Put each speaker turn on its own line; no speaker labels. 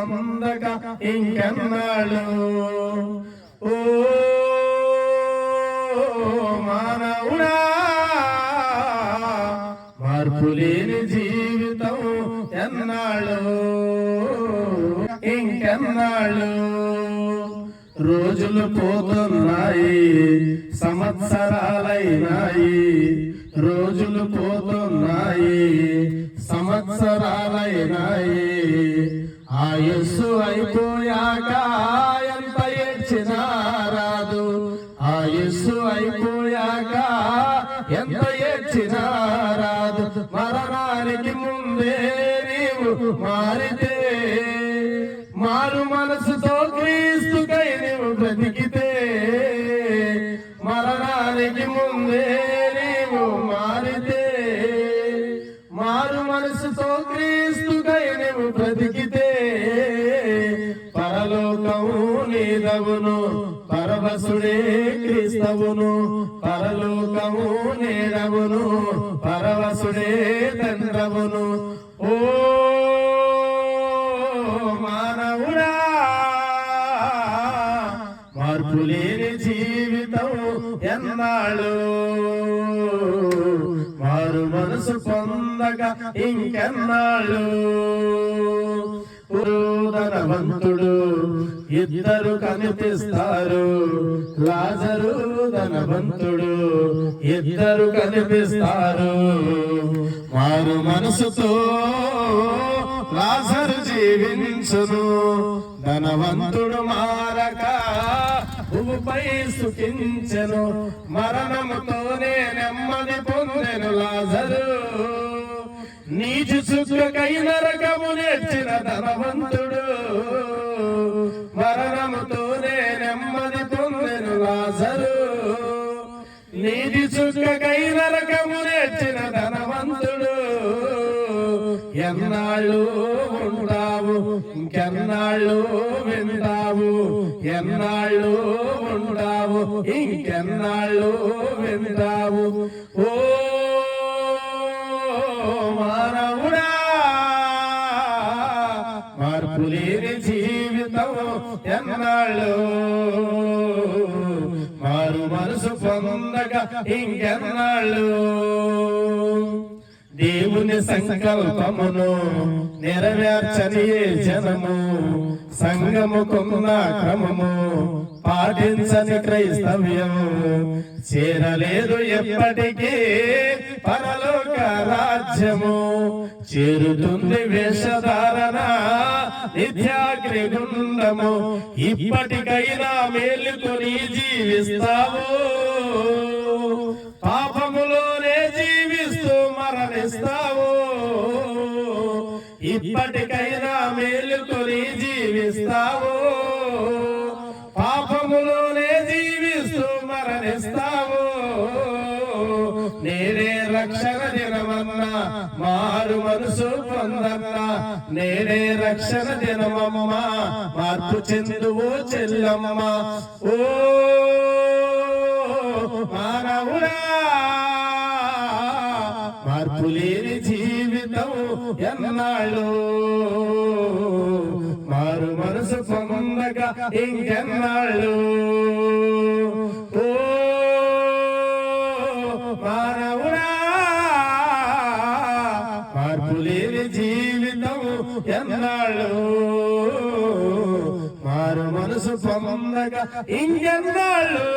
పొందక ఇంకెన్నాళ్ళు ఓ మానవుడా మార్పు లేని జీవితం ఎన్నాళ్ళు ఇంకెన్నాళ్ళు రోజులు పోతున్నాయి సంవత్సరాలైనాయి రోజులు పోతున్నాయి సంవత్సరాలైనాయి ఆయుస్సు అయిపోయాక ఎంత ఏడ్చినా రాదు ఆయుస్సు అయిపోయాక ఎంత ఏడ్చినా రాదు మరణానికి ముందే నీవు మారితే మారు మనసుతో క్రీస్తుకై నీవు బ్రతికితే మరణానికి ముందే నీవు మారితే మారు మనసుతో క్రీస్తుకై నీవు బ్రతికితే పరలోకము నీదవును పరవశుడే క్రీస్తవును పరలోకము నీడవును పరవశుడే తండ్రవును ఓ మానవుడా మార్పు లేని జీవితం ఎన్నాళ్ళు మారు మనసు పొందక ఇంకెన్నాళ్ళు ధనవంతుడు ఇద్దరు కనిపిస్తారు లాజరు ధనవంతుడు ఇద్దరు కనిపిస్తారు మారు మనసుతో లాజరు జీవించును ధనవంతుడు మారక భూమిపై సుఖించెను మరణముతోనే నెమ్మది పొందెను లాజరు నీచు చుక్కకై నరకము నేర్చిన ధనవంతుడు మరణముతోనే నెమ్మది పొందెను లాజరు నీతి చుక్కకై నరకము నేర్చిన ధనవంతుడు ఎన్నాళ్ళు ఉంటావు ఇంకెన్నాళ్ళు వింటావు ఎన్నాళ్ళు ఉంటావు ఇంకెన్నాళ్ళు వింటావు ఓ మానవుడా మార్పు లేని జీవితం ఎన్నాళ్ళు మారు మనసు పొందక ఇంకెన్నాళ్ళు దేవుని సంకల్పమును నెరవేర్చని జనము సంగముకున్న క్రమము పాటించని క్రైస్తవ్యము చేరలేదు ఎప్పటికీ పరలోక రాజ్యము చేరుతుంది వేషధారణ నిత్యాగ్నిగుండము ఇప్పటికైనా మేలుకొని జీవిస్తావు పాపములోనే జీవిస్తూ మరణిస్తావు ఇప్పటికైనా మేలుకొని జీవిస్తావు పాపములోనే జీవిస్తూ మరణిస్తావు నేనే రక్షణ దినమన్నా మారు మనసు పొందన్నా నేనే రక్షణ దినమమ్మా మార్పు చెందువు చెల్లమ్మ ఓ మానవుడా మార్పు లేని జీవితం ఎన్నాళ్ళు మారు మనసు పొందక ఇంకెన్నాళ్ళు ఓ మానవుడా మార్పు లేని జీవితం ఎన్నాళ్ళు మారు మనసు పొందక ఇంకెన్నాళ్ళు